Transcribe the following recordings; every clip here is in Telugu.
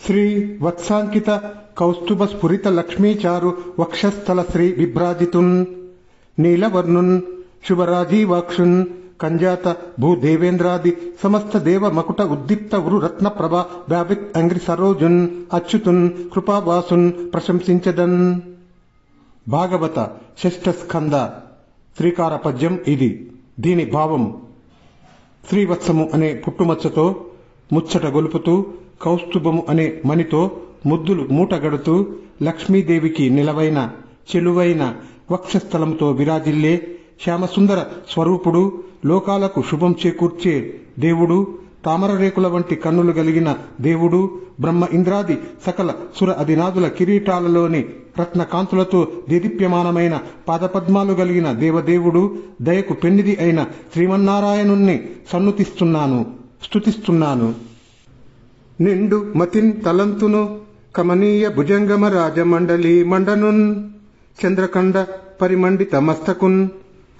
శ్రీ వత్సాంకిత కౌస్తుభ స్ఫురిత లక్ష్మీచారు వక్షస్థల శ్రీ విభ్రాజితున్ నీలవర్ణున్ శుభరాజీవాక్షున్ కంజాత భూదేవేంద్రాది సమస్త దేవ మకుట ఉద్దీప్త ఉరు రత్న ప్రభా వ్యాపిత్ అంగ్రి సరోజున్ అచ్యుతున్ కృపావాసున్ ప్రశంసించదన్. భాగవత షష్ఠ స్కంద శ్రీకార పద్యం ఇది. దీని భావం: శ్రీవత్సము అనే పుట్టుమచ్చతో ముచ్చట గొలుపుతూ, కౌస్తుభము అనే మణితో ముద్దులు మూటగడుతూ, లక్ష్మీదేవికి నిలవైన చెలువైన వక్షస్థలముతో విరాజిల్లే శ్యామసుందర స్వరూపుడు, లోకాలకు శుభం చేకూర్చే దేవుడు, తామరరేకుల వంటి కన్నులు గలిగిన దేవుడు, బ్రహ్మ ఇంద్రాది సకల సుర అధినాదుల కిరీటాలలోని రత్నకాంతులతో దేదీప్యమానమైన పాదపద్మాలు గలిగిన దేవదేవుడు, దయకు పెన్నిది అయిన శ్రీమన్నారాయణుణ్ణి సన్నుతిస్తున్నాను, స్తుతిస్తున్నాను. నిండు మతిన్ తలంతును కమనీయ భుజంగమ రాజమండలి మండనున్ చంద్రకండ పరిమండిత మస్తకున్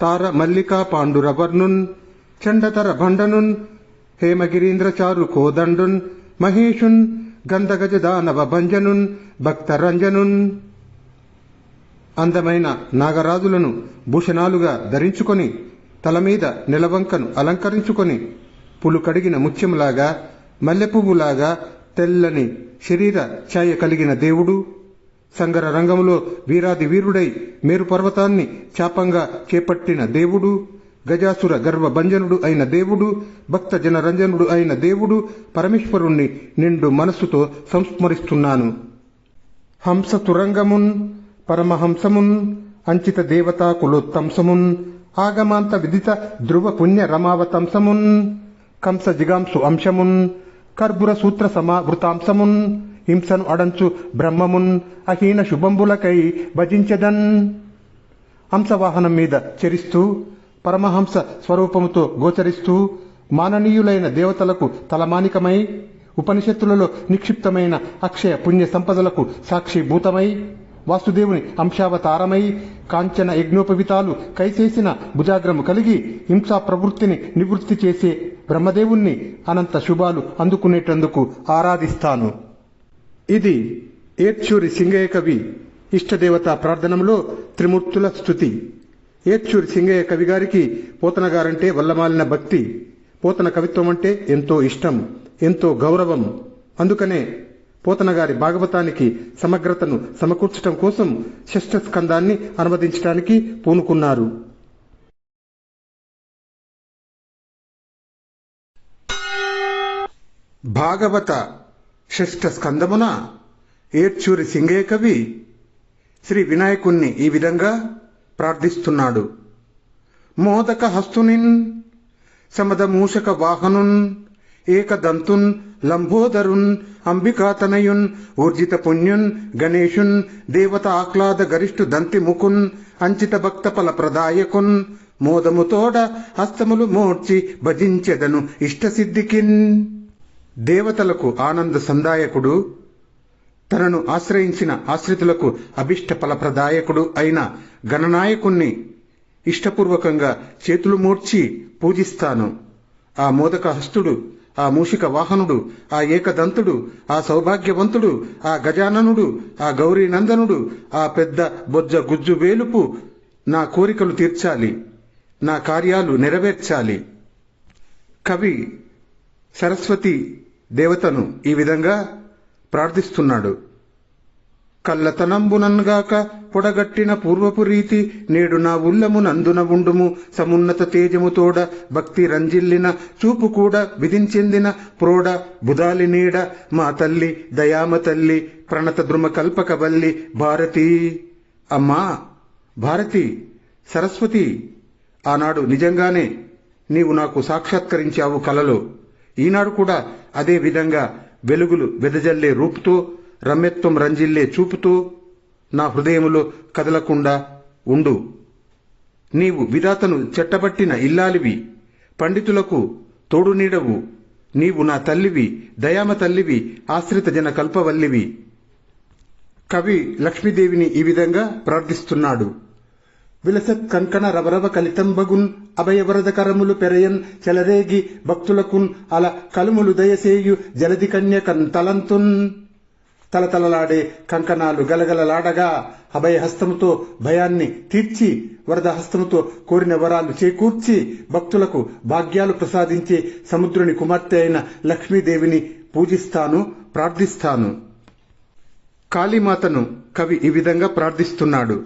తార మల్లికా పాండురవర్ణున్ చండతర భండనున్ హేమగిరీంద్ర చారు కోదండున్ మహేషున్ గంధగజ దానవ భంజనున్ భక్తరంజనున్. అందమైన నాగరాజులను భూషణాలుగా ధరించుకొని, తలమీద నెలవంకను అలంకరించుకొని, పులు కడిగిన ముత్యంలాగా మల్లెపువ్వులాగా తెల్లని శరీర ఛాయ కలిగిన దేవుడు, సంగర రంగములో వీరాది వీరుడై మేరు పర్వతాన్ని చాపంగా చేపట్టిన దేవుడు, గజాసుర గర్వభంజనుడు అయిన దేవుడు, భక్త జనరంజనుడు అయిన దేవుడు, పరమేశ్వరుణ్ణి నిండు మనస్సుతో సంస్మరిస్తున్నాను. హంస తురంగమున్ పరమహంసమున్ అంచిత దేవతా కులోత్తంసమున్ ఆగమాంత విదిత ధ్రువ పుణ్య రమావతంసమున్ కంస జిగాంసు అంశమున్ కర్బుర సూత్ర సమావృతాంశమున్ హింసను అడంచు బ్రహ్మమున్ అహీన శుభంబులకై భజించదన్. హంసవాహనం మీద చరిస్తూ, పరమహంస స్వరూపముతో గోచరిస్తూ, మాననీయులైన దేవతలకు తలమానికమై, ఉపనిషత్తులలో నిక్షిప్తమైన అక్షయ పుణ్య సంపదలకు సాక్షిభూతమై, వాసుదేవుని అంశావతారమై, కాంచన యజ్ఞోపవితాలు కైచేసిన భుజాగ్రము కలిగి హింసా ప్రవృత్తిని నివృత్తి చేసే బ్రహ్మదేవుణ్ణి అనంత శుభాలు అందుకునేటందుకు ఆరాధిస్తాను. ఇది ఏడ్చూరి సింగయ్య కవి ఇష్టదేవతా ప్రార్థనలో త్రిమూర్తుల స్తుతి. ఏడ్చూరి సింగయ్య కవి గారికి పోతన గారంటే వల్లమాలిన భక్తి. పోతన కవిత్వం అంటే ఎంతో ఇష్టం, ఎంతో గౌరవం. అందుకనే పోతన గారి భాగవతానికి సమగ్రతను సమకూర్చడం కోసం షష్ఠ స్కందాన్ని అనువదించడానికి పూనుకున్నారు. భాగవత షష్ఠ స్కందమున ఏడ్చూరి సింగయ్య కవి శ్రీ వినాయకుణ్ణి ఈ విధంగా ప్రార్థిస్తున్నాడు. మోదక హస్తునిన్ సమద మూషక వాహనున్ ఏకదంతున్ లంబోదరున్ అంబికాతనయున్ ఊర్జిత పుణ్యున్ గణేశున్ దేవత ఆహ్లాద గరిష్ఠు దంతి ముకున్ అంచిత భక్త ఫల ప్రదాయకున్ మోదముతోడ హస్తములు మోడ్చి భజించెదను ఇష్టసిద్ధికిన్. దేవతలకు ఆనంద సందాయకుడు, తనను ఆశ్రయించిన ఆశ్రితులకు అభిష్ట ఫలప్రదాయకుడు అయిన గణనాయకుణ్ణి ఇష్టపూర్వకంగా చేతులు మోడ్చి పూజిస్తాను. ఆ మోదక హస్తుడు, ఆ మూషిక వాహనుడు, ఆ ఏకదంతుడు, ఆ సౌభాగ్యవంతుడు, ఆ గజాననుడు, ఆ గౌరీనందనుడు, ఆ పెద్ద బొజ్జ గుజ్జు వేలుపు నా కోరికలు తీర్చాలి, నా కార్యాలు నెరవేర్చాలి. కవి సరస్వతి దేవతను ఈ విధంగా ప్రార్థిస్తున్నాడు. కల్లతనంబునన్గాక పొడగట్టిన పూర్వపు రీతి నేడు నా ఉల్లము నందున ఉండుము సమున్నత తేజముతోడ భక్తి రంజిల్లిన చూపు కూడా విధించెందిన ప్రోడ బుధాలి నీడ మా తల్లి దయామ తల్లి ప్రణత ద్రుమ కల్పకవల్లి భారతి. అమ్మా భారతి, సరస్వతి, ఆనాడు నిజంగానే నీవు నాకు సాక్షాత్కరించావు కలలో. ఈనాడు కూడా అదే విధంగా వెలుగులు వెదజల్లే రూపుతో, రమ్యత్వం రంజిల్లే చూపుతో నా హృదయములో కదలకుండా ఉండు. నీవు విధాతను చెట్టబట్టిన ఇల్లాలివి, పండితులకు తోడు నీడవు. నీవు నా తల్లివి, దయామ తల్లివి, ఆశ్రిత జన కల్పవల్లివి. కవి లక్ష్మీదేవిని ఈ విధంగా ప్రార్థిస్తున్నాడు. విలసత్ కంకణ రవరవ కలితంబగున్ అభయవరద కరములు పెరయన్ చెలరేగి భక్తులకున్ అల కలుములు దయసేయు జలది కన్యకన్ తలంతున్. తలతలలాడే కంకణాలు గలగలలాడగా అభయహస్తముతో భయాన్ని తీర్చి వరద హస్తముతో కోరిన వరాలు చేకూర్చి భక్తులకు భాగ్యాలు ప్రసాదించే సముద్రుని కుమార్తె అయిన లక్ష్మీదేవిని పూజిస్తాను, ప్రార్థిస్తాను. కాళీమాతను కవి ఈ విధంగా ప్రార్థిస్తున్నాడు.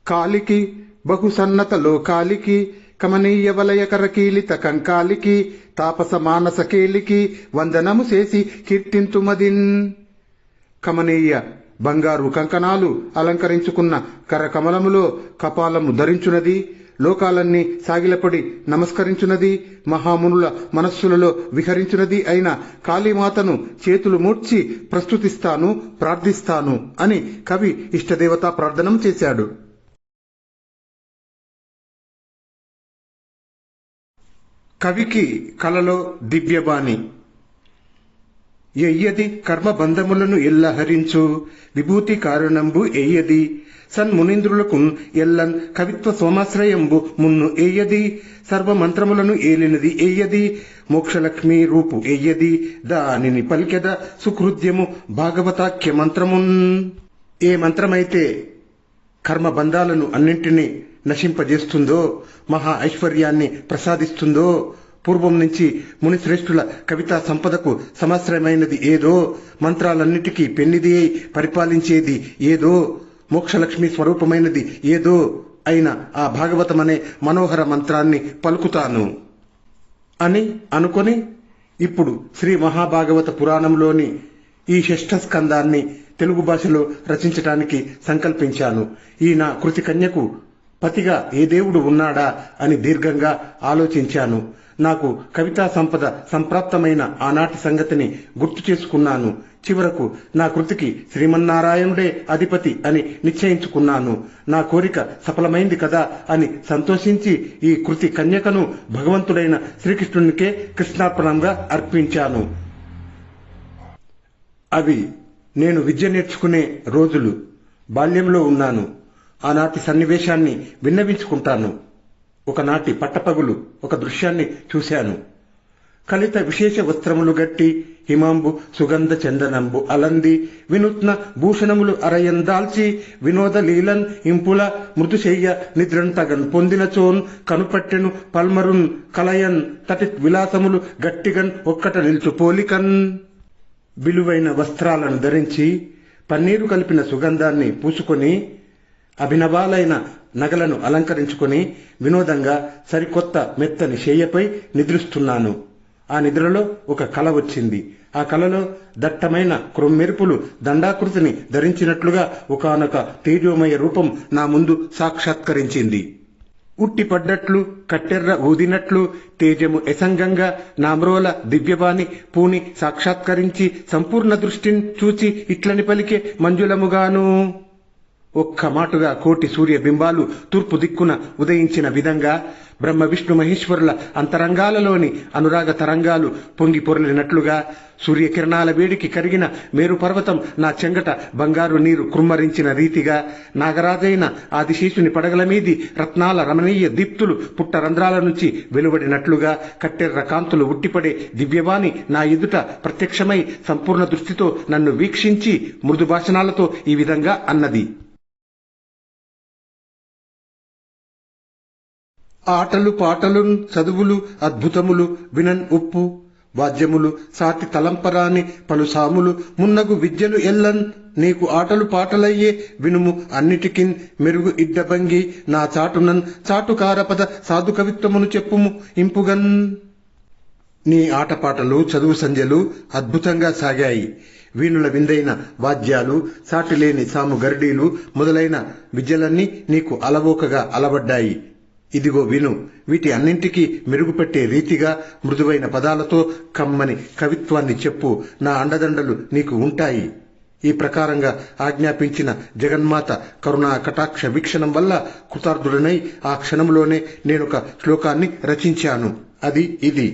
కాలికి బహుసన్నత లోకాలికి కమనీయ వలయకరకీలిత కంకాలికి తాపస మానస కేలికి వందనము చేసి కీర్తింతుమదిన్. కమనీయ బంగారు కంకణాలు అలంకరించుకున్న కరకమలములో కపాలము ధరించునది, లోకాలన్నీ సాగిలపడి నమస్కరించునది, మహామునుల మనస్సులలో విహరించునది అయిన కాళీమాతను చేతులు మూర్చి ప్రస్తుతిస్తాను, ప్రార్థిస్తాను అని కవి ఇష్టదేవతా ప్రార్థనం చేశాడు. కవికి కలలో దివ్యబాణి. ఎయ్యది కర్మబంధములను ఎల్లహరించు విభూతి కారణంబు ఎయ్యది సన్మునీంద్రులకు ఎల్లన్ కవిత్వ సోమాశ్రయంబు మున్ను ఎయ్యది సర్వమంత్రములను ఏలినది ఎయ్యది మోక్షలక్ష్మీ రూపు ఎయ్యది దానిని పలికెద సుకృద్యము భాగవతాఖ్య మంత్రమున్. ఏ మంత్రమైతే కర్మబంధాలను అన్నింటినీ నశింపజేస్తుందో, మహా ఐశ్వర్యాన్ని ప్రసాదిస్తుందో, పూర్వం నుంచి మునిశ్రేష్ఠుల కవితా సంపదకు సమాశ్రయమైనది ఏదో, మంత్రాలన్నిటికీ పెన్నిది అయి పరిపాలించేది ఏదో, మోక్షలక్ష్మి స్వరూపమైనది ఏదో అయిన ఆ భాగవతమనే మనోహర మంత్రాన్ని పలుకుతాను అని అనుకొని ఇప్పుడు శ్రీ మహాభాగవత పురాణంలోని ఈ షష్ఠ స్కందాన్ని తెలుగు భాషలో రచించటానికి సంకల్పించాను. ఈ నా కృతి కన్యకు పతిగా ఏ దేవుడు ఉన్నాడా అని దీర్ఘంగా ఆలోచించాను. నాకు కవితా సంపద సంప్రాప్తమైన ఆనాటి సంగతిని గుర్తు చేసుకున్నాను. చివరకు నా కృతికి శ్రీమన్నారాయణుడే అధిపతి అని నిశ్చయించుకున్నాను. నా కోరిక సఫలమైంది కదా అని సంతోషించి ఈ కృతి కన్యకను భగవంతుడైన శ్రీకృష్ణునికే కృష్ణార్పణంగా అర్పించాను. అవి నేను విద్య నేర్చుకునే రోజులు. బాల్యంలో ఉన్నాను. ఆనాటి సన్నివేశాన్ని విన్నవించుకుంటాను. ఒకనాటి పట్టపగులు ఒక దృశ్యాన్ని చూశాను. కలిత విశేష వస్త్రములు గట్టి హిమాంబు సుగంధ చందనంబు అలంది వినూత్న భూషణములు అరయందాల్చి వినోద లీలన్ ఇంపుల మృదుశయ్య నిద్రన్ తగన్ పొందినచోన్ కనుపట్టెను పల్మరున్ కలయన్ తటి విలాసములు గట్టిగన్ ఒక్కట నిల్చు పోలికన్. విలువైన వస్త్రాలను ధరించి పన్నీరు కలిపిన సుగంధాన్ని పూసుకొని అభినవాలైన నగలను అలంకరించుకొని వినోదంగా సరికొత్త మెత్తని శయ్యపై నిద్రిస్తున్నాను. ఆ నిద్రలో ఒక కల వచ్చింది. ఆ కలలో దట్టమైన క్రొమ్మెరుపులు దండాకృతిని ధరించినట్లుగా ఒకానొక తేజోమయ రూపం నా ముందు సాక్షాత్కరించింది. ఉట్టిపడ్డట్లు కట్టెర్ర ఊదినట్లు తేజము ఎసంగంగా నామ్రోల దివ్యవాణి పూని సాక్షాత్కరించి సంపూర్ణ దృష్టిని చూచి ఇట్లని పలికే మంజులముగాను. ఒక్క మాటుగా కోటి సూర్య బింబాలు తూర్పు దిక్కున ఉదయించిన విధంగా బ్రహ్మ విష్ణు మహేశ్వరుల అంతరంగాలలోని అనురాగ తరంగాలు పొంగి పొరలినట్లుగా సూర్యకిరణాల వేడికి కరిగిన మేరు పర్వతం నా చెంగట బంగారు నీరు కుమ్మరించిన రీతిగా నాగరాజైన ఆదిశేషుని పడగల మీది రత్నాల రమణీయ దీప్తులు పుట్టరంధ్రాల నుంచి వెలువడినట్లుగా కట్టెర్ర కాంతులు ఉట్టిపడే దివ్యవాణి నా ఎదుట ప్రత్యక్షమై సంపూర్ణ దృష్టితో నన్ను వీక్షించి మృదు భాషణాలతో ఈ విధంగా అన్నది. ఆటలు పాటలు చదువులు అద్భుతములు వినన్ ఉప్పు వాద్యములు సాటి తలంపరాని పలు సాములు మున్నగు విద్యలు ఎల్లన్ నీకు ఆటలు పాటలయ్యే వినుము అన్నిటికిన్ మెరుగు ఇడ్డబంగి నా చాటునన్ చాటుకారపద సాధు కవిత్వమును చెప్పుము ఇంపుగన్. నీ ఆటపాటలు చదువు సంధ్యలు అద్భుతంగా సాగాయి. వీణుల విందైన వాద్యాలు సాటిలేని సాము గర్డీలు మొదలైన విద్యలన్నీ నీకు అలవోకగా అలవడ్డాయి. ఇదిగో విను. వీటి అన్నింటికీ మెరుగుపెట్టే రీతిగా మృదువైన పదాలతో కమ్మని కవిత్వాన్ని చెప్పు. నా అండదండలు నీకు ఉంటాయి. ఈ ప్రకారంగా ఆజ్ఞాపించిన జగన్మాత కరుణా కటాక్ష వీక్షణం వల్ల కృతార్థుడనై ఆ క్షణంలోనే నేనొక శ్లోకాన్ని రచించాను. అది ఇది: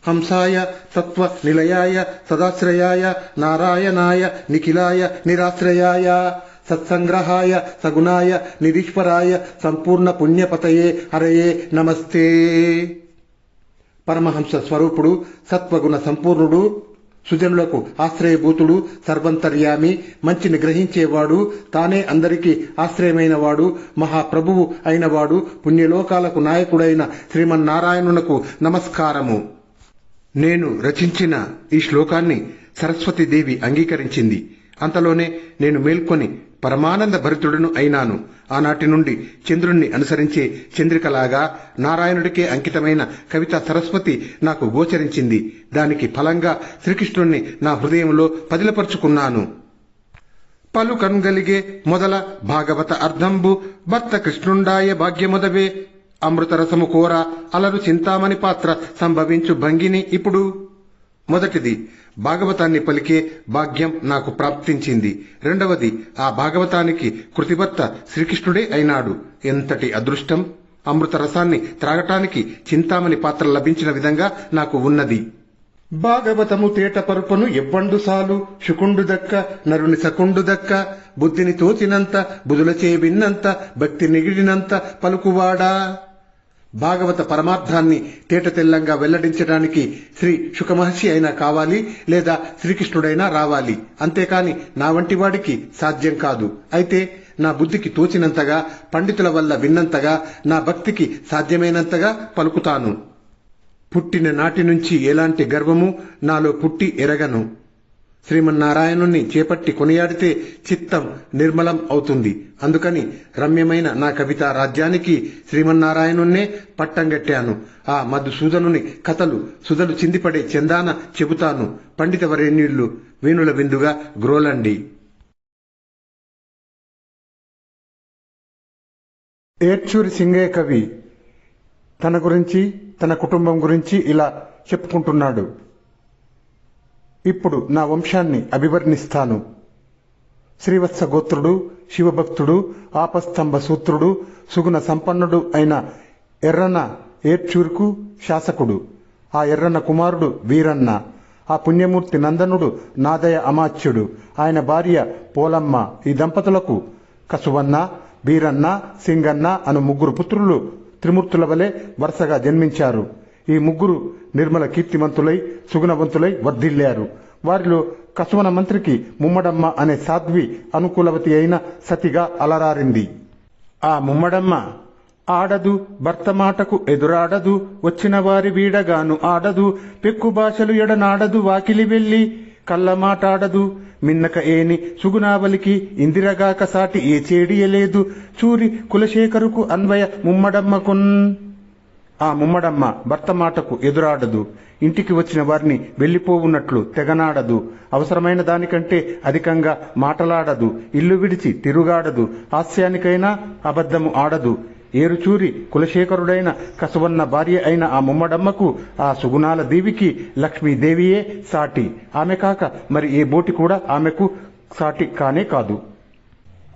హంసాయ తత్వ నిలయాయ సదాశ్రయాయ నారాయణాయ నిఖిలాయ నిరాశ్రయాయ సత్సంగ్రహాయ సగుణాయ నిరీశ్వరాయ సంపూర్ణ పుణ్యపతయే హరయే నమస్తే. పరమహంస స్వరూపుడు సత్వగుణ సంపూర్ణుడు సుజనులకు ఆశ్రయభూతుడు, సర్వంతర్యామి, మంచిని గ్రహించేవాడు, తానే అందరికీ ఆశ్రయమైనవాడు, మహాప్రభువు అయినవాడు, పుణ్యలోకాలకు నాయకుడైన శ్రీమన్నారాయణునకు నమస్కారము. నేను రచించిన ఈ శ్లోకాన్ని సరస్వతీదేవి అంగీకరించింది. అంతలోనే నేను మేల్కొని పరమానంద భరితుడను అయినాను. ఆనాటి నుండి చంద్రుణ్ణి అనుసరించే చంద్రికలాగా నారాయణుడికే అంకితమైన కవిత సరస్వతి నాకు గోచరించింది. దానికి ఫలంగా శ్రీకృష్ణుణ్ణి నా హృదయంలో పదిలపరుచుకున్నాను. పలుకన్గలిగే మొదల భాగవత అర్ధంబు భర్త కృష్ణుండాయ భాగ్యముదవే, అమృతరసము కోర అలరు చింతామణి పాత్ర సంభవించు భంగిని ఇప్పుడు. మొదటిది, భాగవతాన్ని పలికే భాగ్యం నాకు ప్రాప్తించింది. రెండవది, ఆ భాగవతానికి కృతిభర్త శ్రీకృష్ణుడే అయినాడు. ఎంతటి అదృష్టం! అమృత రసాన్ని త్రాగటానికి చింతామణి పాత్ర లభించిన విధంగా నాకు ఉన్నది. భాగవతము తేట పరుపను ఎవ్వండు సాలు, శుకుండు దక్క నరుని సకుండు దక్క, బుద్ధిని తోచినంత బుధులచే విన్నంత భక్తి నిగిడినంత పలుకువాడా. భాగవత పరమార్థాన్ని తేట తెల్లంగా వెల్లడించడానికి శ్రీ శుకమహర్షి అయినా కావాలి, లేదా శ్రీకృష్ణుడైనా రావాలి. అంతేకాని నా వంటి వాడికి సాధ్యం కాదు. అయితే నా బుద్ధికి తోచినంతగా, పండితుల వల్ల విన్నంతగా, నా భక్తికి సాధ్యమైనంతగా పలుకుతాను. పుట్టిన నాటి నుంచి ఎలాంటి గర్వము నాలో పుట్టి ఎరగను. శ్రీమన్నారాయణుణ్ణి చేపట్టి కొనియాడితే చిత్తం నిర్మలం అవుతుంది. అందుకని రమ్యమైన నా కవితా రాజ్యానికి శ్రీమన్నారాయణుణ్ణే పట్టంగట్టాను. ఆ మధుసూదనుని కథలు సుధలు చిందిపడే చందాన చెబుతాను. పండిత వరేణ్యుళ్ళు వేణుల విందుగా గ్రోలండి. ఏడ్చూరి సింగయ్య కవి తన గురించి, తన కుటుంబం గురించి ఇలా చెప్పుకుంటున్నాడు. ఇప్పుడు నా వంశాన్ని అభివర్ణిస్తాను. శ్రీవత్స గోత్రుడు, శివభక్తుడు, ఆపస్తంభ సూత్రుడు, సుగుణ సంపన్నుడు అయిన ఎర్రన్న ఏడ్చూరుకు శాసకుడు. ఆ ఎర్రన్న కుమారుడు వీరన్న. ఆ పుణ్యమూర్తి నందనుడు నాదయ అమాత్యుడు. ఆయన భార్య పోలమ్మ. ఈ దంపతులకు కసువన్న, బీరన్న, సింగన్న అను ముగ్గురు పుత్రులు త్రిమూర్తుల వలె వరుసగా జన్మించారు. ఈ ముగ్గురు నిర్మల కీర్తిమంతులై సుగుణవంతులై వర్ధిల్లారు. వారిలో కసువన మంత్రికి ముమ్మడమ్మ అనే సాధ్వి అనుకూలవతి అయిన సతిగా అలరారింది. ఆ ముమ్మడమ్మ ఆడదు, భర్త మాటకు ఎదురాడదు, వచ్చిన వారి వీడగాను ఆడదు, పెక్కు భాషలు ఎడనాడదు, వాకిలి వెళ్లి కళ్ళ మాటాడదు, మిన్నక ఏని సుగుణావలికి ఇందిరగాక సాటి ఏ చేడియలేదు, చూరి కులశేఖరుకు అన్వయ ముమ్మడమ్మకున్. ఆ ముమ్మడమ్మ భర్త మాటకు ఎదురాడదు, ఇంటికి వచ్చిన వారిని వెళ్లిపోవున్నట్లు తెగనాడదు, అవసరమైన దానికంటే అధికంగా మాటలాడదు, ఇల్లు విడిచి తిరుగాడదు, హాస్యానికైనా అబద్ధము ఆడదు. ఏరుచూరి కులశేఖరుడైన కసువన్న భార్య అయిన ఆ ముమ్మడమ్మకు ఆ సుగుణాల దేవికి లక్ష్మీదేవియే సాటి. ఆమె కాక మరి ఏ బోటి కూడా ఆమెకు సాటి కానే కాదు.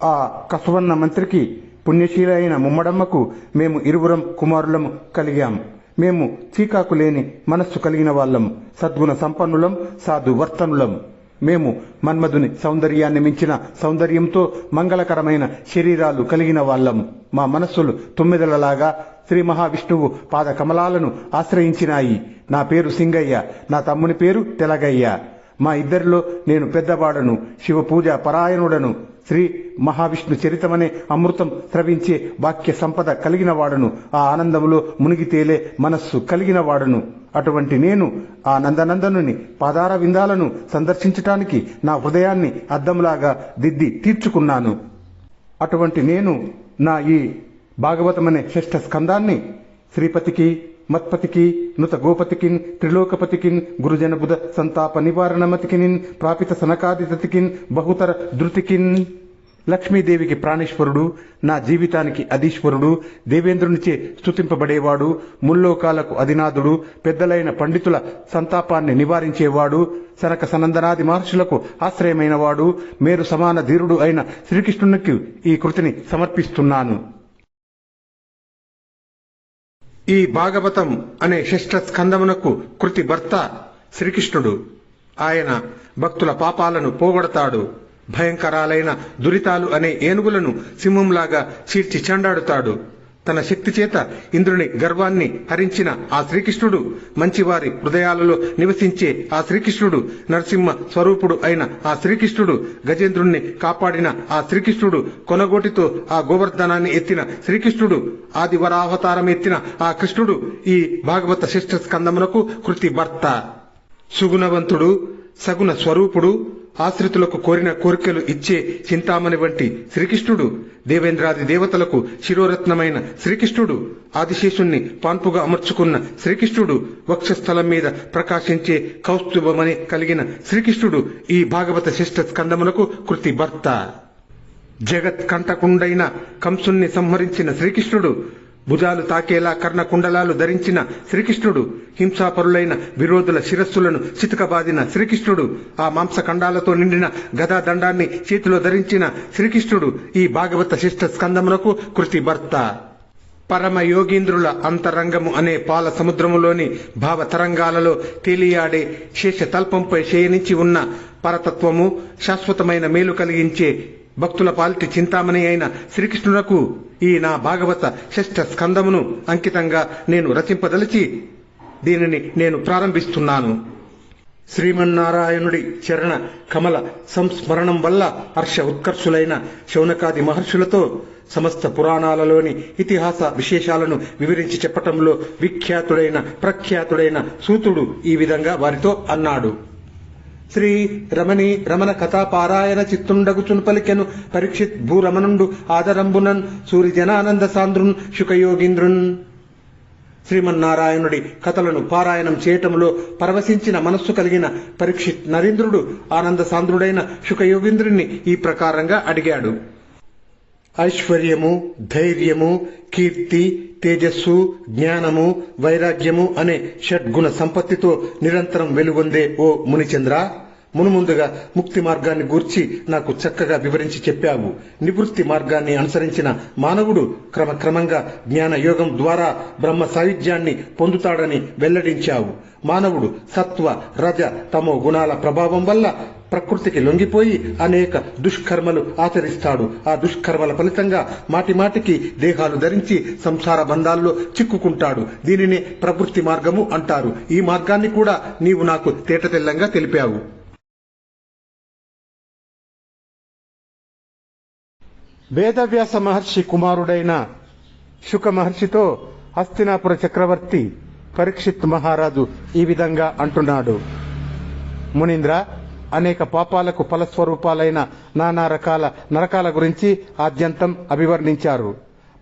ఆ కసువన్న మంత్రికి పుణ్యశీల అయిన ముమ్మడమ్మకు మేము ఇరువురం కుమారులం కలిగాం. మేము చీకాకు లేని మనస్సు కలిగిన వాళ్ళం, సద్గుణ సంపన్నులం, సాధు వర్తనులం. మేము మన్మధుని సౌందర్యాన్ని మించిన సౌందర్యంతో మంగళకరమైన శరీరాలు కలిగిన వాళ్ళం. మా మనస్సులు తుమ్మెదలలాగా శ్రీ మహావిష్ణువు పాద కమలాలను ఆశ్రయించినాయి. నా పేరు సింగయ్య, నా తమ్ముని పేరు తెలగయ్య. మా ఇద్దరిలో నేను పెద్దవాడను, శివ పూజ పరాయణుడను, శ్రీ మహావిష్ణు చరితమనే అమృతం స్రవించే వాక్య సంపద కలిగిన వాడను, ఆ ఆనందంలో మునిగి తేలే మనస్సు కలిగిన వాడను. అటువంటి నేను ఆ నందనందనుని పాదార విందాలను సందర్శించటానికి నా హృదయాన్ని అద్దంలాగా దిద్ది తీర్చుకున్నాను. అటువంటి నేను నా ఈ భాగవతమనే షష్ఠ స్కందాన్ని శ్రీపతికి, మత్పతికి, నుత గోపతికిన్, త్రిలోకపతికిన్, గురుజన బుధ సంతాప నివారణమతికిన్, ప్రాపిత సనకాదితతికిన్, బహుతర ధృతికిన్. లక్ష్మీదేవికి ప్రాణేశ్వరుడు, నా జీవితానికి అధీశ్వరుడు, దేవేంద్రునిచే స్తుతింపబడేవాడు, ముల్లోకాలకు అధినాథుడు, పెద్దలైన పండితుల సంతాపాన్ని నివారించేవాడు, సనక సనందనాది మహర్షులకు ఆశ్రయమైనవాడు, మేరు సమాన ధీరుడు అయిన శ్రీకృష్ణునికి ఈ కృతిని సమర్పిస్తున్నాను. ఈ భాగవతం అనే షష్ఠ స్కందమునకు కృతి భర్త శ్రీకృష్ణుడు. ఆయన భక్తుల పాపాలను పోగొడతాడు. భయంకరాలైన దురితాలు అనే ఏనుగులను సింహంలాగా చీల్చి చెండాడుతాడు. తన శక్తి చేత ఇంద్రుని గర్వాన్ని హరించిన ఆ శ్రీకృష్ణుడు, మంచివారి హృదయాలలో నివసించే ఆ శ్రీకృష్ణుడు, నరసింహ స్వరూపుడు అయిన ఆ శ్రీకృష్ణుడు, గజేంద్రుణ్ణి కాపాడిన ఆ శ్రీకృష్ణుడు, కొనగోటితో ఆ గోవర్ధనాన్ని ఎత్తిన శ్రీకృష్ణుడు, ఆది వరావతారం ఎత్తిన ఆ కృష్ణుడు ఈ భాగవత శిష్ట స్కందమునకు కృతి భర్త. సుగుణవంతుడు, సగుణ స్వరూపుడు, ఆశ్రితులకు కోరిన కోరికలు ఇచ్చే చింతామణి వంటి శ్రీకృష్ణుడు, దేవేంద్రాది దేవతలకు శిరోరత్నమైన శ్రీకృష్ణుడు, ఆదిశేషుణ్ణి పాన్పుగా అమర్చుకున్న శ్రీకృష్ణుడు, వక్షస్థలం మీద ప్రకాశించే కౌస్తుభమని కలిగిన శ్రీకృష్ణుడు ఈ భాగవత శిష్ట స్కందమునకు కృతి భర్త. జగత్ కంటకుండైన కంసుణ్ణి సంహరించిన శ్రీకృష్ణుడు, భుజాలు తాకేలా కర్ణకుండలాలు ధరించిన శ్రీకృష్ణుడు, హింసాపరులైన విరోధుల శిరస్సులను చితకబాదిన శ్రీకృష్ణుడు, ఆ మాంసఖండాలతో నిండిన గదా దండాన్ని చేతిలో ధరించిన శ్రీకృష్ణుడు ఈ భాగవత శిష్ట స్కందమునకు కృతి భర్త. పరమ యోగీంద్రుల అంతరంగము అనే పాల సముద్రములోని భావ తరంగాలలో తేలియాడే శేష తల్పంపై శయనించి ఉన్న పరతత్వము, శాశ్వతమైన మేలు కలిగించే భక్తుల పాలిటి చింతామణి అయిన శ్రీకృష్ణునకు ఈ నా భాగవత షష్ఠ స్కందమును అంకితంగా నేను రచింపదలిచి దీనిని నేను ప్రారంభిస్తున్నాను. శ్రీమన్నారాయణుడి చరణ కమల సంస్మరణం వల్ల హర్ష ఉత్కర్షులైన శౌనకాది మహర్షులతో సమస్త పురాణాలలోని ఇతిహాస విశేషాలను వివరించి చెప్పటంలో విఖ్యాతుడైన ప్రఖ్యాతుడైన సూతుడు ఈ విధంగా వారితో అన్నాడు. శ్రీ రమణి రమణ కథాపారాయణ చిత్తుండగుచును పలికెను పరీక్షిత్ భూరమణుండు ఆదరంబునన్ సూరి జనానంద సాంద్రున్ శుకయోగీంద్రున్. శ్రీమన్నారాయణుడి కథలను పారాయణం చేయటంలో పరవశించిన మనస్సు కలిగిన పరీక్షిత్ నరేంద్రుడు ఆనంద సాంద్రుడైన శుకయోగీంద్రుణ్ణి ఈ ప్రకారంగా అడిగాడు. ఐశ్వర్యము, ధైర్యము, కీర్తి, తేజస్సు, జ్ఞానము, వైరాగ్యము అనే షడ్గుణ సంపత్తితో నిరంతరం వెలుగొందే ఓ మునిచంద్ర, మునుముందుగా ముక్తి మార్గాన్ని గూర్చి నాకు చక్కగా వివరించి చెప్పావు. నివృత్తి మార్గాన్ని అనుసరించిన మానవుడు క్రమక్రమంగా జ్ఞాన యోగం ద్వారా బ్రహ్మ సాయుధ్యాన్ని పొందుతాడని వెల్లడించావు. మానవుడు సత్వ, రజ, తమో గుణాల ప్రభావం వల్ల ప్రకృతికి లొంగిపోయి అనేక దుష్కర్మలు ఆచరిస్తాడు. ఆ దుష్కర్మల ఫలితంగా మాటిమాటికి దేహాలు ధరించి సంసార బంధాల్లో చిక్కుకుంటాడు. దీనినే ప్రవృత్తి మార్గము అంటారు. ఈ మార్గాన్ని కూడా నీవు నాకు తేటతెల్లంగా తెలిపావు. వేదవ్యాస మహర్షి కుమారుడైన శుక మహర్షితో హస్తినాపుర చక్రవర్తి పరీక్షిత్ మహారాజు ఈ విధంగా అంటున్నాడు. మునీంద్ర, అనేక పాపాలకు ఫలస్వరూపాలైన నానా రకాల నరకాల గురించి ఆద్యంతం అభివర్ణించారు.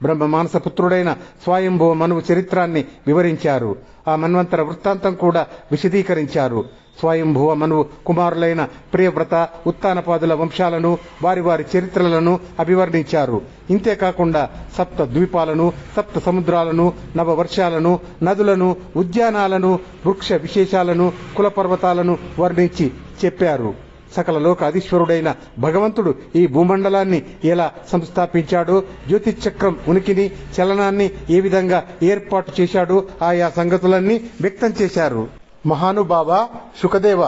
బ్రహ్మ మానసపుత్రుడైన స్వయంభువ మనువు చరిత్రాన్ని వివరించారు. ఆ మన్వంతర వృత్తాంతం కూడా విశదీకరించారు. స్వయంభువ మనువు కుమారులైన ప్రియవ్రత, ఉత్తానపాదుల వంశాలను, వారి వారి చరిత్రలను అభివర్ణించారు. ఇంతేకాకుండా సప్త ద్వీపాలను, సప్త సముద్రాలను, నవవర్షాలను, నదులను, ఉద్యానాలను, వృక్ష విశేషాలను, కులపర్వతాలను వర్ణించి చెప్పారు. సకల లోకాధీశ్వరుడైన భగవంతుడు ఈ భూమండలాన్ని ఎలా సంస్థాపించాడో, జ్యోతిచక్రం ఉనికిని, చలనాన్ని ఏ విధంగా ఏర్పాటు చేశాడో ఆయా సంగతులన్నీ వ్యక్తం చేశారు. మహానుభావ శుకదేవ,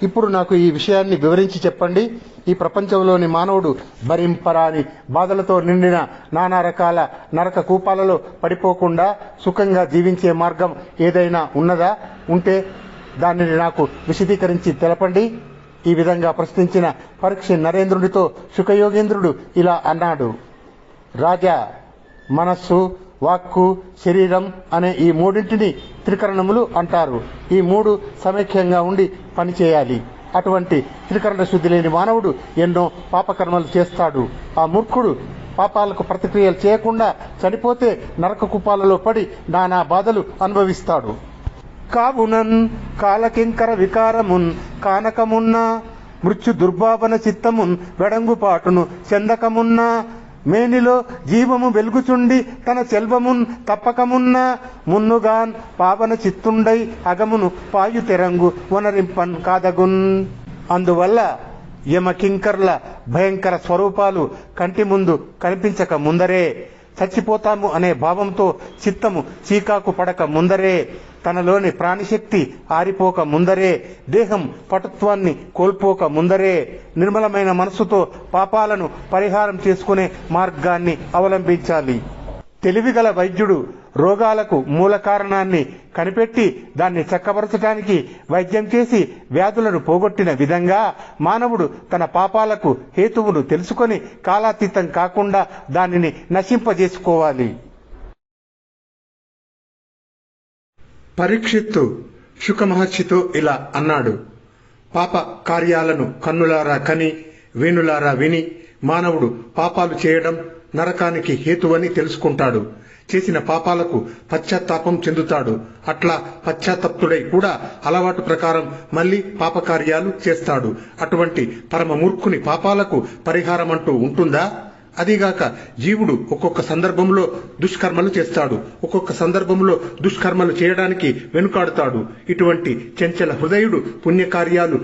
ఇప్పుడు నాకు ఈ విషయాన్ని వివరించి చెప్పండి. ఈ ప్రపంచంలోని మానవుడు భరింపరాని బాధలతో నిండిన నానా రకాల నరక కూపాలలో పడిపోకుండా సుఖంగా జీవించే మార్గం ఏదైనా ఉన్నదా? ఉంటే దానిని నాకు విశదీకరించి తెలపండి. ఈ విధంగా ప్రశ్నించిన పరీక్ష నరేంద్రుడితో శుకయోగేంద్రుడు ఇలా అన్నాడు. రాజా, మనస్సు, వాక్కు, శరీరం అనే ఈ మూడింటిని త్రికరణములు అంటారు. ఈ మూడు సమైక్యంగా ఉండి పనిచేయాలి. అటువంటి త్రికరణ శుద్ధి లేని మానవుడు ఎన్నో పాపకర్మలు చేస్తాడు. ఆ మూర్ఖుడు పాపాలకు ప్రతిక్రియలు చేయకుండా చనిపోతే నరక కుపాలలో పడి నానా బాధలు అనుభవిస్తాడు. కావునన్ కాలకింకర వికారమున్ కానకమున్నా మృత్యు దుర్భావన చిత్తమున్ వెడంగుపాటును చెందకమున్నా మేనిలో జీవము వెలుగుచుండి తన సెల్వమున్ తప్పకమున్నా మున్నుగాన్ పావన చిత్తుండై అగమును పాయు తెరంగు వనరింపన్ కాదగున్. అందువల్ల యమకింకర్ల భయంకర స్వరూపాలు కంటి ముందు కనిపించక ముందరే, చచ్చిపోతాము అనే భావంతో చిత్తము చీకాకు పడక ముందరే, తనలోని ప్రాణిశక్తి ఆరిపోక ముందరే, దేహం పటుత్వాన్ని కోల్పోక ముందరే నిర్మలమైన మనస్సుతో పాపాలను పరిహారం చేసుకునే మార్గాన్ని అవలంబించాలి. తెలివిగల వైద్యుడు రోగాలకు మూల కారణాన్ని కనిపెట్టి దాన్ని చక్కబరచడానికి వైద్యం చేసి వ్యాధులను పోగొట్టిన విధంగా మానవుడు తన పాపాలకు హేతువును తెలుసుకొని కాలాతీతం కాకుండా దానిని నశింపజేసుకోవాలి. పరీక్షిత్తు శుక మహర్షితో ఇలా అన్నాడు. పాప కార్యాలను కన్నులారా కని వేణులారా విని మానవుడు పాపాలు చేయడం నరకానికి హేతువని తెలుసుకుంటాడు. చేసిన పాపాలకు పశ్చాత్తాపం చెందుతాడు. అట్లా పశ్చాత్తప్తుడై కూడా అలవాటు ప్రకారం మళ్లీ పాపకార్యాలు చేస్తాడు. అటువంటి పరమ మూర్ఖుని పాపాలకు పరిహారం అంటూ ఉంటుందా? అదిగాక జీవుడు ఒక్కొక్క సందర్భంలో దుష్కర్మలు చేస్తాడు, ఒక్కొక్క సందర్భంలో దుష్కర్మలు చేయడానికి వెనుకాడుతాడు. ఇటువంటి చంచల హృదయుడు పుణ్యకార్యాలు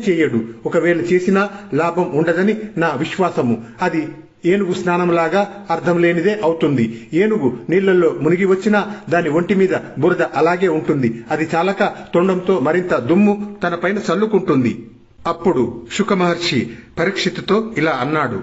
చేయడు. ఒకవేళ చేసినా లాభం ఉండదని నా విశ్వాసము. అది ఏనుగు స్నానంలాగా అర్థం లేనిదే అవుతుంది. ఏనుగు నీళ్లలో మునిగి వచ్చినా దాని ఒంటి మీద బురద అలాగే ఉంటుంది. అది చాలక తొండంతో మరింత దుమ్ము తనపైన చల్లుకుంటుంది. అప్పుడు శుక మహర్షి పరీక్షిత్తుతో ఇలా అన్నాడు.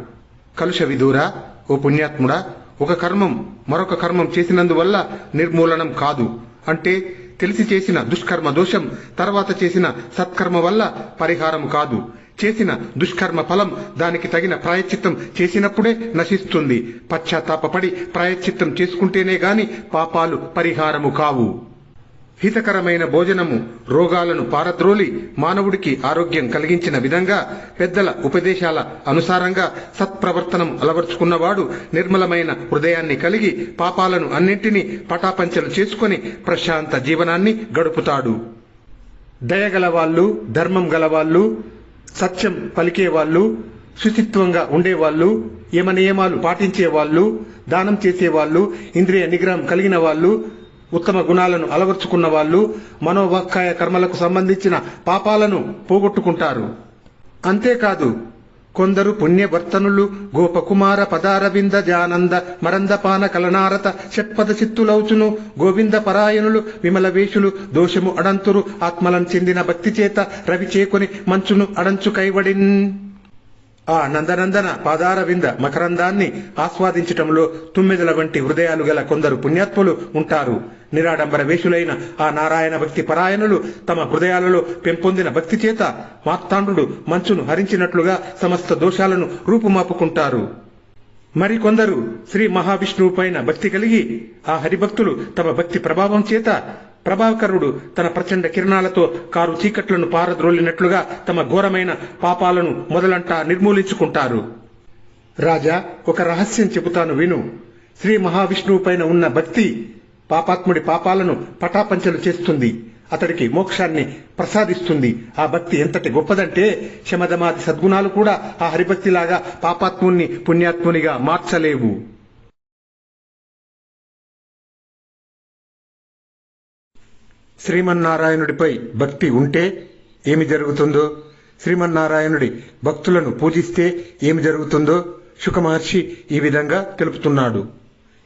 కలుష విదూరా, ఓ పుణ్యాత్ముడా, ఒక కర్మం మరొక కర్మం చేసినందువల్ల నిర్మూలనం కాదు. అంటే తెలిసి చేసిన దుష్కర్మ దోషం తర్వాత చేసిన సత్కర్మ వల్ల పరిహారం కాదు. చేసిన దుష్కర్మ ఫలం దానికి తగిన ప్రాయశ్చిత్తం చేసినప్పుడే నశిస్తుంది. పశ్చాత్తాపపడి ప్రాయశ్చిత్తం చేసుకుంటేనే గాని పాపాలు పరిహారము కావు. హితకరమైన భోజనము రోగాలను పారద్రోలి మానవుడికి ఆరోగ్యం కలిగించిన విధంగా పెద్దల ఉపదేశాల అనుసారంగా సత్ప్రవర్తనం అలవర్చుకున్నవాడు నిర్మలమైన హృదయాన్ని కలిగి పాపాలను అన్నింటినీ పటాపంచలు చేసుకుని ప్రశాంత జీవనాన్ని గడుపుతాడు. దయగలవాళ్లు, ధర్మం గలవాళ్లు, సత్యం పలికేవాళ్లు, శుచిత్వంగా ఉండేవాళ్లు, యమనియమాలు పాటించేవాళ్లు, దానం చేసేవాళ్లు, ఇంద్రియ నిగ్రహం కలిగిన వాళ్ళు, ఉత్తమ గుణాలను అలవర్చుకున్న వాళ్ళు మనోవాక్కాయ కర్మలకు సంబంధించిన పాపాలను పోగొట్టుకుంటారు. అంతేకాదు కొందరు పుణ్యవర్తనులు గోపకుమార పదారవింద జానంద మరందపాన కలనారత షట్పద చిత్తులౌచును గోవింద పరాయణులు విమల వేషులు దోషము అడంతురు ఆత్మలం చెందిన భక్తి చేత రవి చేకొని మంచును అడంచు కైవడిన్. ఆ నందనందన పాదారవింద మకరందాన్ని ఆస్వాదించటంలో తుమ్మెదల వంటి హృదయాలు గల కొందరు పుణ్యాత్ములు ఉంటారు. నిరాడంబర వేషులైన ఆ నారాయణ భక్తి పరాయణులు తమ హృదయాలలో పెంపొందిన భక్తి చేత మార్తాండు మంచును హరించినట్లుగా సమస్త దోషాలను రూపుమాపుకుంటారు. మరికొందరు శ్రీ మహావిష్ణువు పైన భక్తి కలిగి ఆ హరిభక్తులు తమ భక్తి ప్రభావం చేత ప్రభాకరుడు తన ప్రచండ కిరణాలతో కారు చీకట్లను పారద్రోలినట్లుగా తమ ఘోరమైన పాపాలను మొదలంటా నిర్మూలించుకుంటారు. రాజా, ఒక రహస్యం చెబుతాను విను. శ్రీ మహావిష్ణువు పైన ఉన్న భక్తి పాపాత్ముడి పాపాలను పటాపంచలు చేస్తుంది, అతడికి మోక్షాన్ని ప్రసాదిస్తుంది. ఆ భక్తి ఎంతటి గొప్పదంటే శమదమాది సద్గుణాలు కూడా ఆ హరిభక్తిలాగా పాపాత్ముణ్ణి పుణ్యాత్మునిగా మార్చలేవు. శ్రీమన్నారాయణుడిపై భక్తి ఉంటే ఏమి జరుగుతుందో, శ్రీమన్నారాయణుడి భక్తులను పూజిస్తే ఏమి జరుగుతుందో శుక మహర్షి ఈ విధంగా తెలుపుతున్నాడు.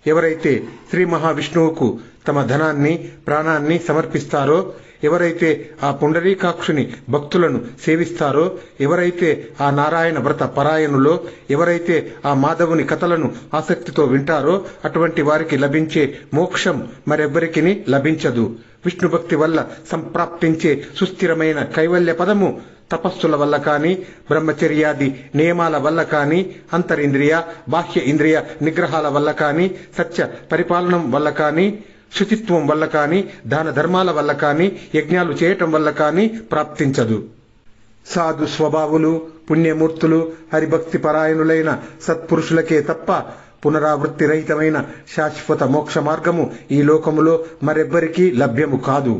ఎవరైతే శ్రీ మహావిష్ణువుకు తమ ధనాన్ని ప్రాణాన్ని సమర్పిస్తారో, ఎవరైతే ఆ పుండరీకాక్షుని భక్తులను సేవిస్తారో, ఎవరైతే ఆ నారాయణ వ్రత పరాయణులో, ఎవరైతే ఆ మాధవుని కథలను ఆసక్తితో వింటారో అటువంటి వారికి లభించే మోక్షం మరెవ్వరికీ లభించదు. విష్ణు భక్తి వల్ల సంప్రాప్తించే సుస్థిరమైన కైవల్య పదము తపస్సుల వల్ల కాని, బ్రహ్మచర్యాది నియమాల వల్ల కాని, అంతరింద్రియ బాహ్య ఇంద్రియ నిగ్రహాల వల్ల కాని, సత్య పరిపాలనం వల్ల కాని, శుచిత్వం వల్ల కాని, దాన ధర్మాల వల్ల కాని, యజ్ఞాలు చేయటం వల్ల కాని ప్రాప్తించదు. సాధు స్వభావులు, పుణ్యమూర్తులు, హరిభక్తి పరాయణులైన సత్పురుషులకే తప్ప పునరావృత్తి రహితమైన శాశ్వత మోక్ష మార్గము ఈ లోకములో మరెవ్వరికీ లభ్యము కాదు.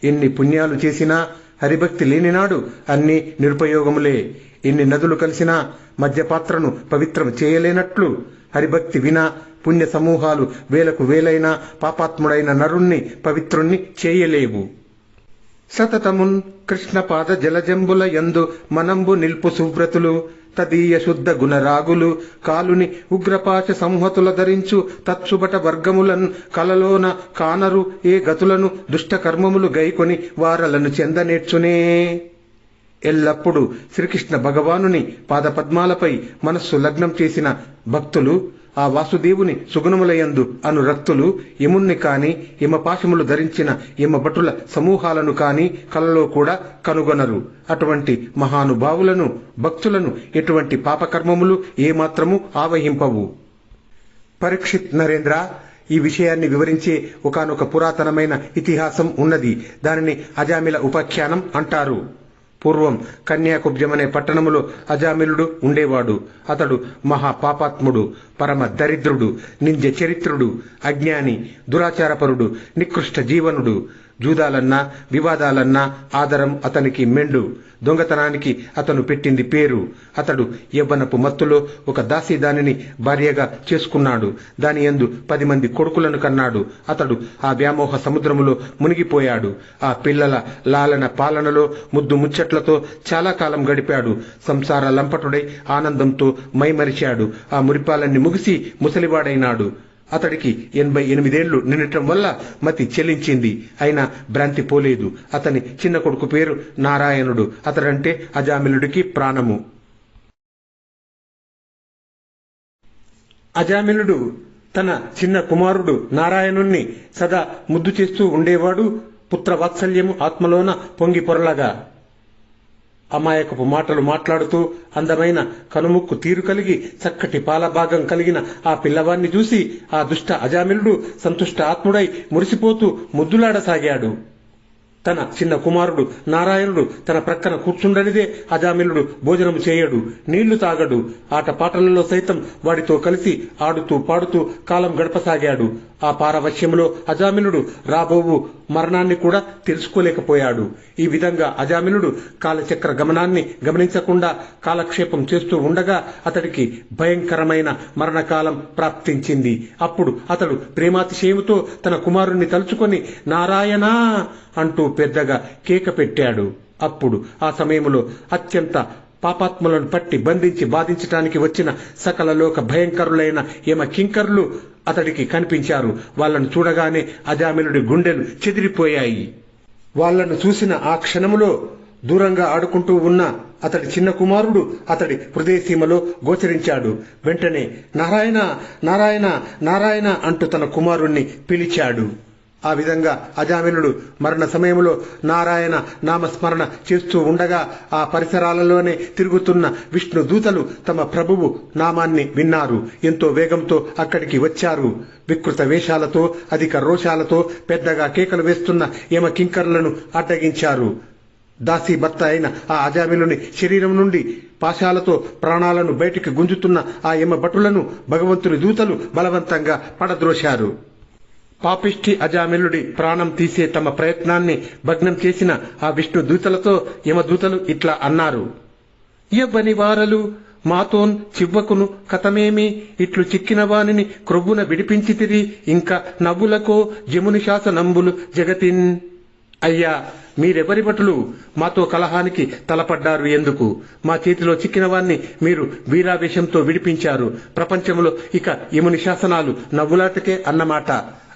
ఎన్ని పుణ్యాలు చేసినా హరిభక్తి లేనినాడు అన్ని నిరుపయోగములే. ఎన్ని నదులు కలిసినా మధ్యపాత్రను పవిత్రం చేయలేనట్లు హరిభక్తి వినా పుణ్య సమూహాలు వేలకు వేలైన పాపాత్ముడైన నరుణ్ణి పవిత్రుణ్ణి చేయలేవు. సతతమున్ కృష్ణపాద జలజంబుల యందు మనంబు నిల్పు సువ్రతులు తదీయ శుద్ధ గుణరాగులు కాలుని ఉగ్రపాశ సంహతుల ధరించు తత్సుబట వర్గములన్ కలలోన కానరు ఏ గతులను దుష్ట కర్మములు గైకొని వారలను చెందనేర్చునే. ఎల్లప్పుడూ శ్రీకృష్ణ భగవానుని పాదపద్మాలపై మనస్సు లగ్నం చేసిన భక్తులు, ఆ వాసుదేవుని సుగుణములయందు అనురక్తులు యముణ్ణి కాని యమపాశములు ధరించిన యమభటుల సమూహాలను కాని కలలో కూడా కనుగొనరు. అటువంటి మహానుభావులను, భక్తులను ఎటువంటి పాపకర్మములు ఏమాత్రము ఆవహింపవు. పరీక్షిత్ నరేంద్ర, ఈ విషయాన్ని వివరించే ఒకానొక పురాతనమైన ఇతిహాసం ఉన్నది. దానిని అజామిల ఉపాఖ్యానం అంటారు. పూర్వం కన్యాకుబ్జమనే పట్టణములో అజామిలుడు ఉండేవాడు. అతడు మహాపాపాత్ముడు, పరమ దరిద్రుడు, నింజ చరిత్రుడు, అజ్ఞాని, దురాచారపరుడు, నికృష్ట జీవనుడు. జూదాలన్నా వివాదాలన్నా ఆదరం అతనికి మెండు. దొంగతనానికి అతను పెట్టింది పేరు. అతడు యవ్వనపు మత్తులో ఒక దాసీదానిని భార్యగా చేసుకున్నాడు. దాని యందు 10 మంది కొడుకులను కన్నాడు. అతడు ఆ వ్యామోహ సముద్రములో మునిగిపోయాడు. ఆ పిల్లల లాలన పాలనలో ముద్దు ముచ్చట్లతో చాలా కాలం గడిపాడు. సంసార లంపటుడై ఆనందంతో మైమరిచాడు. ఆ మురిపాలన్నీ ముగిసి ముసలివాడైనాడు. అతడికి 88 ఏళ్లు నిండటం వల్ల మతి చెల్లించింది. అయినా భ్రాంతి పోలేదు. అతని చిన్న కొడుకు పేరు నారాయణుడు. అతడంటే అజామిలుడికి ప్రాణము. అజామిలుడు తన చిన్న కుమారుడు నారాయణుణ్ణి సదా ముద్దు చేస్తూ ఉండేవాడు. పుత్రవాత్సల్యము ఆత్మలోన పొంగి పొరలగా. అమాయకపు మాటలు మాట్లాడుతూ అందమైన కనుముక్కు తీరు కలిగి చక్కటి పాలభాగం కలిగిన ఆ పిల్లవాణ్ణి చూసి ఆ దుష్ట అజామిలుడు సంతుష్ట ఆత్ముడై మురిసిపోతూ ముద్దులాడసాగాడు. తన చిన్న కుమారుడు నారాయణుడు తన ప్రక్కన కూర్చుండనిదే అజామిలుడు భోజనం చేయడు, నీళ్లు తాగడు. ఆటపాటలలో సైతం వాడితో కలిసి ఆడుతూ పాడుతూ కాలం గడపసాగాడు. ఆ పారవశ్యంలో అజామిలుడు రాబోవు మరణాన్ని కూడా తెలుసుకోలేకపోయాడు. ఈ విధంగా అజామిలుడు కాలచక్ర గమనాన్ని గమనించకుండా కాలక్షేపం చేస్తూ ఉండగా అతడికి భయంకరమైన మరణకాలం ప్రాప్తించింది. అప్పుడు అతడు ప్రేమాతిశయముతో తన కుమారుణ్ణి తలుచుకొని నారాయణా అంటూ పెద్దగా కేక పెట్టాడు. అప్పుడు ఆ సమయంలో అత్యంత పాపాత్ములను పట్టి బంధించి బాధించటానికి వచ్చిన సకల లోక భయంకరులైన యమ కింకరులు అతడికి కనిపించారు. వాళ్లను చూడగానే అజామిలుడి గుండెలు చెదిరిపోయాయి. వాళ్లను చూసిన ఆ క్షణములో దూరంగా ఆడుకుంటూ ఉన్న అతడి చిన్న కుమారుడు అతడి హృదయసీమలో గోచరించాడు. వెంటనే నారాయణ నారాయణ నారాయణ అంటూ తన కుమారుణ్ణి పిలిచాడు. ఆ విధంగా అజామిలుడు మరణ సమయంలో నారాయణ నామస్మరణ చేస్తూ ఉండగా ఆ పరిసరాలలోనే తిరుగుతున్న విష్ణు దూతలు తమ ప్రభువు నామాన్ని విన్నారు. ఎంతో వేగంతో అక్కడికి వచ్చారు. వికృత వేషాలతో అధిక రోషాలతో పెద్దగా కేకలు వేస్తున్న యమ కింకరులను అడ్డగించారు. దాసీ భర్త అయిన ఆ అజామిలుని శరీరం నుండి పాశాలతో ప్రాణాలను బయటికి గుంజుతున్న ఆ యమ భటులను భగవంతుని దూతలు బలవంతంగా పడద్రోశారు. పాపిష్టి అజామిలుడి ప్రాణం తీసే తమ ప్రయత్నాన్ని భగ్నం చేసిన ఆ విష్ణు దూతలతో యమదూతలు ఇట్లా అన్నారు: యవ్వని వారలు మాతోన్ చివ్వకును కథమేమి, ఇట్లు చిక్కిన వానిని క్రొవ్వున విడిపించితిరి, ఇంకా నవ్వులకో జముని శాసనంబులు జగతిన్. అయ్యా, మీరెవరి భటులు? మాతో కలహానికి తలపడ్డారు ఎందుకు? మా చేతిలో చిక్కిన వాణ్ణి మీరు వీరావేశంతో విడిపించారు. ప్రపంచంలో ఇక యముని శాసనాలు నవ్వులాటకే అన్నమాట.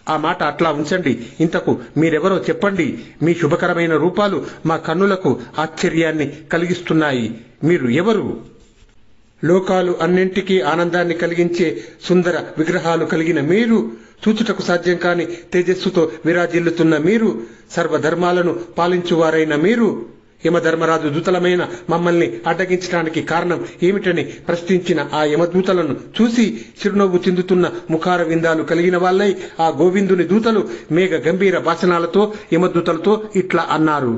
ఆ మాట అట్లా ఉంచండి. ఇంతకు మీరెవరో చెప్పండి. మీ శుభకరమైన రూపాలు మా కన్నులకు ఆశ్చర్యాన్ని కలిగిస్తున్నాయి. మీరు ఎవరు? లోకాలు అన్నింటికీ ఆనందాన్ని కలిగించే సుందర విగ్రహాలు కలిగిన మీరు, చూచుటకు సాధ్యం కాని తేజస్సుతో విరాజిల్లుతున్న మీరు, సర్వధర్మాలను పాలించువారైన మీరు, యమధర్మరాజు దూతలమైన మమ్మల్ని అడ్డగించడానికి కారణం ఏమిటని ప్రశ్నించిన ఆ యమదూతలను చూసి చిరునవ్వు చిందుతున్న ముఖార విందాలు కలిగిన వాళ్ళై ఆ గోవిందుని దూతలు మేఘ గంభీర భాషణాలతో యమదూతలతో ఇట్లా అన్నారు: